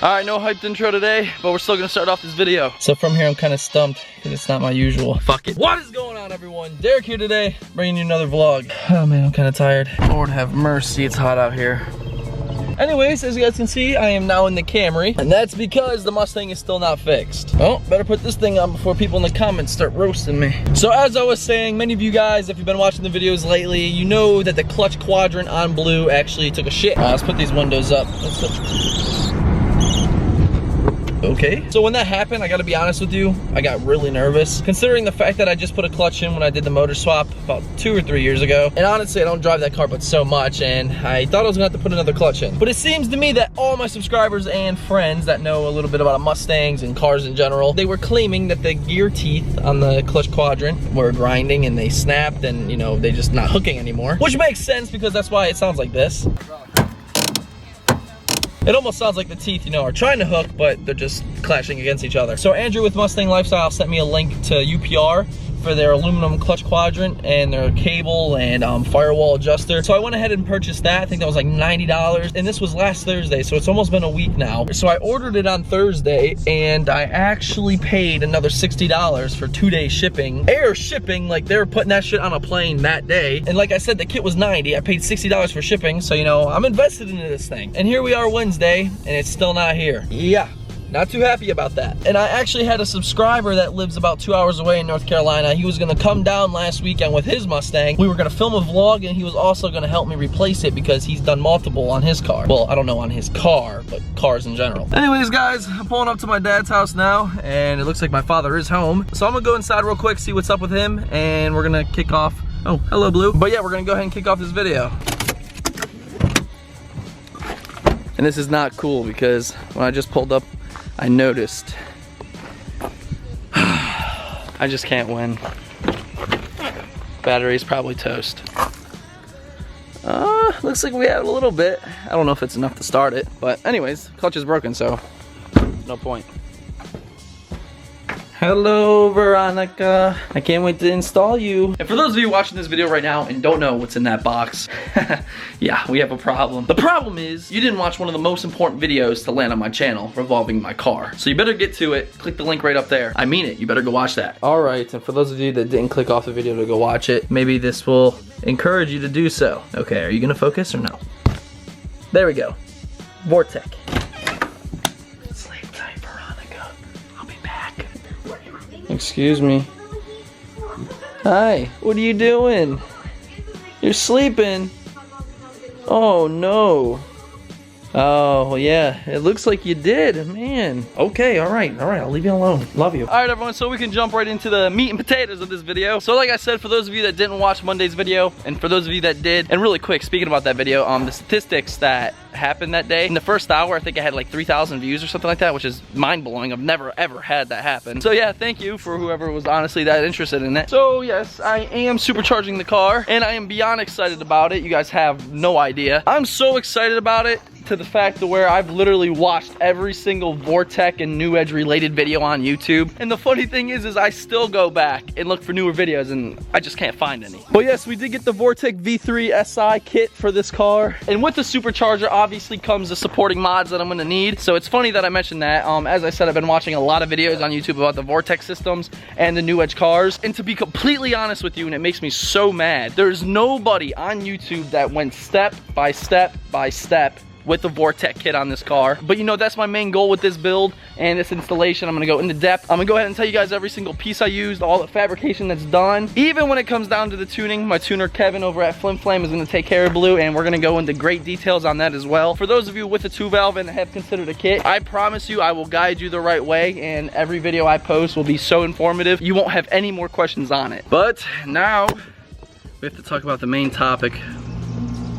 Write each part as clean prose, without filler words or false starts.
Alright, no hyped intro today, but we're still gonna start off this video. So from here I'm kind of stumped because it's not my usual. Fuck it. What is going on, everyone? Derek here today, bringing you another vlog. Oh man, I'm kind of tired. Lord have mercy, it's hot out here. Anyways, as you guys can see, I am now in the Camry, and that's because the Mustang is still not fixed. Oh, better put this thing on before people in the comments start roasting me. So as I was saying, many of you guys, if you've been watching the videos lately, you know that the clutch quadrant on blue actually took a shit. Let's put these windows up. Okay, so when that happened, I gotta be honest with you, I got really nervous, considering the fact that I just put a clutch in when I did the motor swap about 2 or 3 years ago. And honestly, I don't drive that car but so much, and I thought I was gonna have to put another clutch in. But it seems to me that all my subscribers and friends that know a little bit about Mustangs and cars in general, they were claiming that the gear teeth on the clutch quadrant were grinding and they snapped and, you know, they just not hooking anymore. Which makes sense because that's why it sounds like this. It almost sounds like the teeth, you know, are trying to hook, but they're just clashing against each other. So Andrew with Mustang Lifestyle sent me a link to UPR for their aluminum clutch quadrant and their cable and firewall adjuster. So I went ahead and purchased that. I think that was like $90. And this was last Thursday, so it's almost been a week now. So I ordered it on Thursday and I actually paid another $60 for 2-day shipping. Air shipping, like they were putting that shit on a plane that day. And like I said, the kit was $90. I paid $60 for shipping. So, you know, I'm invested into this thing. And here we are Wednesday and it's still not here. Yeah. Not too happy about that. And I actually had a subscriber that lives about 2 hours away in North Carolina. He was gonna come down last weekend with his Mustang. We were gonna film a vlog and he was also gonna help me replace it because he's done multiple on his car. Well, I don't know on his car, but cars in general. Anyways, guys, I'm pulling up to my dad's house now and it looks like my father is home. So I'm gonna go inside real quick, see what's up with him, and we're gonna kick off. Oh, hello, Blue. But yeah, we're gonna go ahead and kick off this video. And this is not cool because when I just pulled up, I noticed I just can't win. Battery's probably toast. Looks like we have a little bit. I don't know if it's enough to start it, but anyways, clutch is broken, so no point. Hello, Veronica. I can't wait to install you. And for those of you watching this video right now and don't know what's in that box, yeah, we have a problem. The problem is you didn't watch one of the most important videos to land on my channel revolving my car. So you better get to it. Click the link right up there. I mean it. You better go watch that. All right, and for those of you that didn't click off the video to go watch it, maybe this will encourage you to do so. Okay, are you gonna focus or no? There we go. Vortec. Excuse me. Hi, what are you doing? You're sleeping. Oh no. Oh yeah, it looks like you did, man. Okay, all right, I'll leave you alone. Love you. All right, everyone, so we can jump right into the meat and potatoes of this video. So like I said, for those of you that didn't watch Monday's video, and for those of you that did, and really quick, speaking about that video, the statistics that happened that day, in the first hour, I think I had like 3,000 views or something like that, which is mind-blowing. I've never ever had that happen. So yeah, thank you for whoever was honestly that interested in it. So yes, I am supercharging the car, and I am beyond excited about it. You guys have no idea. I'm so excited about it, to the fact to where I've literally watched every single Vortec and New Edge related video on YouTube. And the funny thing is I still go back and look for newer videos and I just can't find any. But yes, we did get the Vortec V3 SI kit for this car. And with the supercharger obviously comes the supporting mods that I'm gonna need. So it's funny that I mentioned that. As I said, I've been watching a lot of videos on YouTube about the Vortec systems and the New Edge cars. And to be completely honest with you, and it makes me so mad, there's nobody on YouTube that went step by step by step with the Vortec kit on this car. But you know, that's my main goal with this build and this installation. I'm gonna go into depth. I'm gonna go ahead and tell you guys every single piece I used, all the fabrication that's done. Even when it comes down to the tuning, my tuner Kevin over at Flim Flame is gonna take care of Blue, and we're gonna go into great details on that as well. For those of you with a 2-valve and have considered a kit, I promise you I will guide you the right way, and every video I post will be so informative, you won't have any more questions on it. But now, we have to talk about the main topic.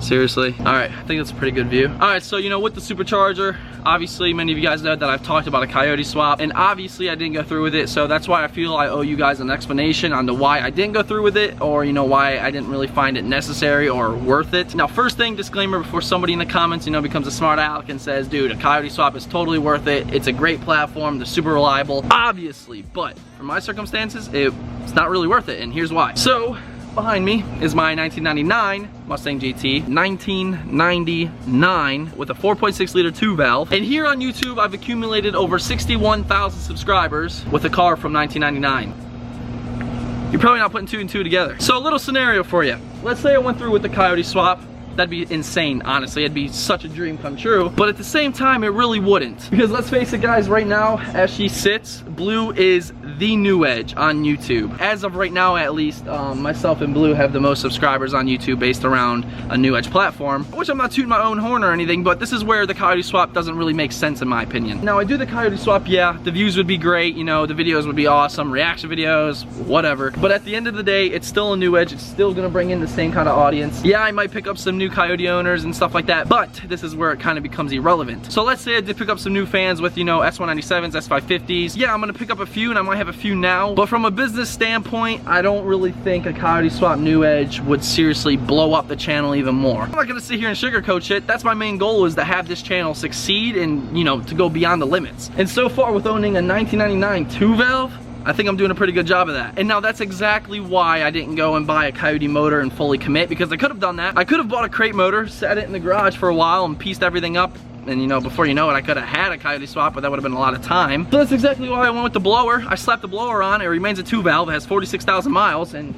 Seriously. All right, I think that's a pretty good view. All right, so you know, with the supercharger, obviously many of you guys know that I've talked about a Coyote Swap, and obviously I didn't go through with it, so that's why I feel I owe you guys an explanation on the why I didn't go through with it, or you know, why I didn't really find it necessary or worth it. Now, first thing, disclaimer, before somebody in the comments, you know, becomes a smart aleck and says, dude, a Coyote Swap is totally worth it. It's a great platform. They're super reliable, obviously, but for my circumstances, it's not really worth it, and here's why. So, behind me is my 1999 Mustang GT, 1999 with a 4.6 liter 2-valve. And here on YouTube, I've accumulated over 61,000 subscribers with a car from 1999. You're probably not putting 2 and 2 together. So a little scenario for you. Let's say I went through with the Coyote Swap. That'd be insane, honestly. It'd be such a dream come true. But at the same time, it really wouldn't. Because let's face it, guys, right now, as she sits, Blue is the new edge on YouTube. As of right now, at least, myself and Blue have the most subscribers on YouTube based around a new edge platform. Which I'm not tooting my own horn or anything, but this is where the Coyote Swap doesn't really make sense in my opinion. Now, I do the Coyote Swap, yeah, the views would be great, you know, the videos would be awesome, reaction videos, whatever. But at the end of the day, it's still a new edge. It's still gonna bring in the same kind of audience. Yeah, I might pick up some new Coyote owners and stuff like that, but this is where it kind of becomes irrelevant. So let's say I did pick up some new fans with, you know, S197s, S550s. Yeah, I'm gonna pick up a few and I might have a few now, but from a business standpoint, I don't really think a Coyote Swap new edge would seriously blow up the channel even more. I'm not gonna sit here and sugarcoat shit. That's my main goal, is to have this channel succeed and, you know, to go beyond the limits. And so far with owning a 1999 2-valve, I think I'm doing a pretty good job of that. And now that's exactly why I didn't go and buy a Coyote motor and fully commit, because I could have done that. I could have bought a crate motor, sat it in the garage for a while and pieced everything up. And you know, before you know it, I could have had a Coyote Swap, but that would have been a lot of time. So that's exactly why I went with the blower. I slapped the blower on. It remains a 2-valve. It has 46,000 miles and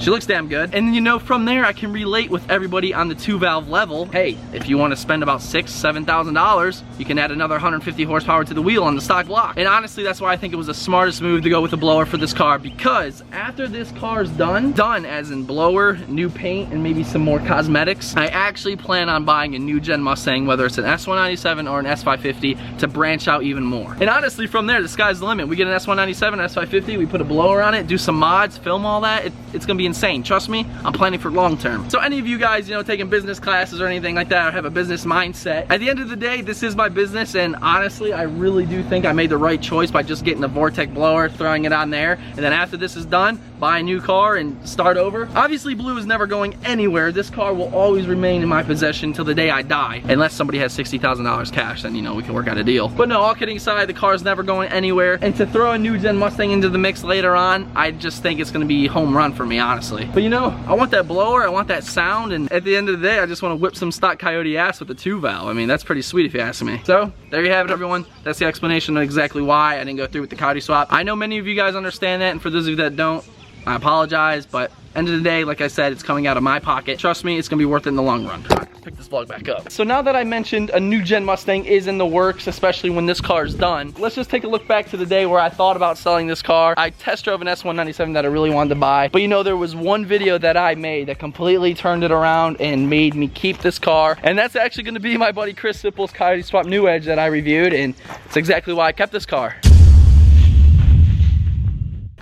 she looks damn good. And you know, from there I can relate with everybody on the 2-valve level. Hey, if you want to spend about $6,000 to $7,000, you can add another 150 horsepower to the wheel on the stock block. And honestly, that's why I think it was the smartest move to go with a blower for this car, because after this car's done as in blower, new paint, and maybe some more cosmetics, I actually plan on buying a new gen Mustang, whether it's an S197 or an S550, to branch out even more. And honestly, from there, the sky's the limit. We get an S197, S550, we put a blower on it, do some mods, film all that. It's gonna be insane. Trust me, I'm planning for long term. So any of you guys, you know, taking business classes or anything like that, or have a business mindset, at the end of the day, this is my business, and honestly, I really do think I made the right choice by just getting a Vortec blower, throwing it on there, and then after this is done, buy a new car and start over. Obviously, Blue is never going anywhere. This car will always remain in my possession till the day I die, unless somebody has $60,000 cash, then, you know, we can work out a deal. But no, all kidding aside, the car's never going anywhere, and to throw a new gen Mustang into the mix later on, I just think it's gonna be home run for me, honestly. But you know, I want that blower, I want that sound, and at the end of the day, I just want to whip some stock Coyote ass with the 2-valve. I mean, that's pretty sweet if you ask me. So, there you have it, everyone. That's the explanation of exactly why I didn't go through with the Coyote Swap. I know many of you guys understand that, and for those of you that don't, I apologize, but end of the day, like I said, it's coming out of my pocket. Trust me, it's gonna be worth it in the long run. Pick this vlog back up. So now that I mentioned a new gen Mustang is in the works, especially when this car is done, let's just take a look back to the day where I thought about selling this car. I test drove an S197 that I really wanted to buy, but you know, there was one video that I made that completely turned it around and made me keep this car, and that's actually gonna be my buddy Chris Sipple's Coyote Swap New Edge that I reviewed, and it's exactly why I kept this car.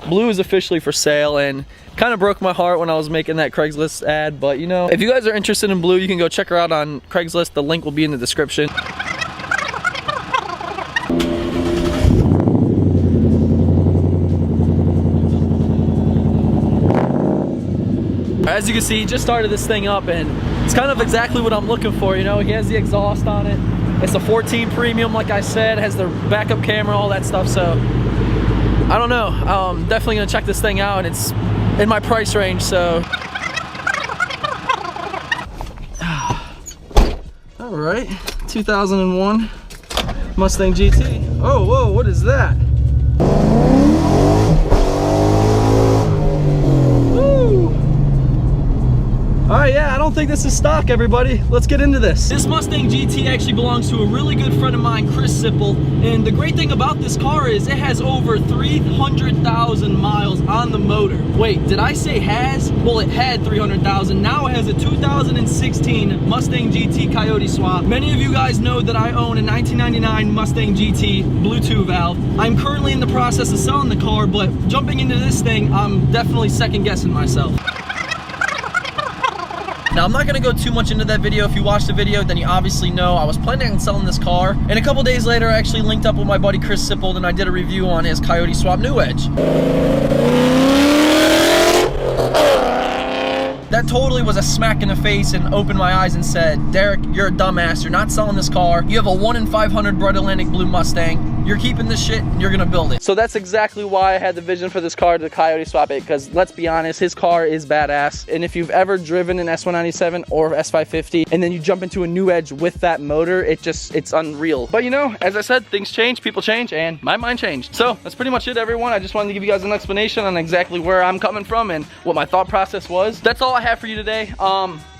Blue is officially for sale, and kind of broke my heart when I was making that Craigslist ad, but you know, if you guys are interested in Blue, you can go check her out on Craigslist. The link will be in the description. As you can see, he just started this thing up, and it's kind of exactly what I'm looking for. You know, he has the exhaust on it. It's a 14 premium, like I said, has the backup camera, all that stuff, so I don't know. Definitely gonna check this thing out, and it's in my price range, so. All right, 2001 Mustang GT. Oh, whoa, what is that? Woo! All right, yeah, I don't think this is stock, everybody. Let's get into this. This Mustang GT actually belongs to a really good friend of mine, Chris Sipple. And the great thing about this car is it has over 300,000 miles on the motor. Wait, did I say has? Well, it had 300,000. Now it has a 2016 Mustang GT Coyote Swap. Many of you guys know that I own a 1999 Mustang GT Blue 2-valve. I'm currently in the process of selling the car, but jumping into this thing, I'm definitely second guessing myself. Now, I'm not gonna go too much into that video. If you watched the video, then you obviously know I was planning on selling this car. And a couple days later, I actually linked up with my buddy Chris Sipple, and I did a review on his Coyote Swap New Edge. That totally was a smack in the face and opened my eyes and said, Derek, you're a dumbass. You're not selling this car. You have a 1 in 500 Bright Atlantic Blue Mustang. You're keeping this shit and you're gonna build it. So that's exactly why I had the vision for this car to Coyote Swap it, because let's be honest, his car is badass. And if you've ever driven an S197 or S550 and then you jump into a new Edge with that motor, it's unreal. But you know, as I said, things change, people change, and my mind changed. So that's pretty much it, everyone. I just wanted to give you guys an explanation on exactly where I'm coming from and what my thought process was. That's all I have for you today.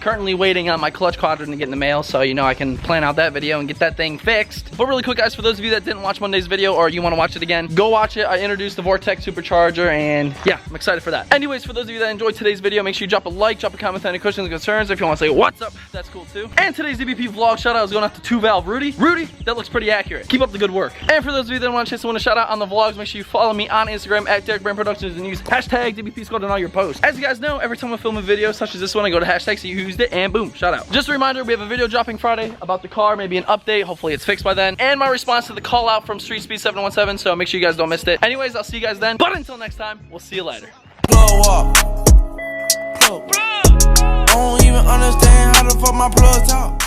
Currently waiting on my clutch quadrant to get in the mail, so you know I can plan out that video and get that thing fixed. But really quick, guys, for those of you that didn't watch Monday's video or you want to watch it again, go watch it. I introduced the Vortex supercharger, and yeah, I'm excited for that. Anyways, for those of you that enjoyed today's video, make sure you drop a like, drop a comment with any questions and concerns. If you want to say what's up, that's cool too. And today's DBP vlog shout out is going out to 2Valve Rudy. Rudy, that looks pretty accurate. Keep up the good work. And for those of you that want a chance to win a shout out on the vlogs, make sure you follow me on Instagram at DerekBaranProductions and use hashtag DBP Squad on all your posts. As you guys know, every time I film a video such as this one, I go to hashtag so you used it, and boom, shout out. Just a reminder, we have a video dropping Friday about the car, maybe an update, hopefully it's fixed by then, and my response to the call out from Street Speed 717, so make sure you guys don't miss it. Anyways, I'll see you guys then, but until next time, we'll see you later. Blow up. I don't even understand how the fuck my plug talk.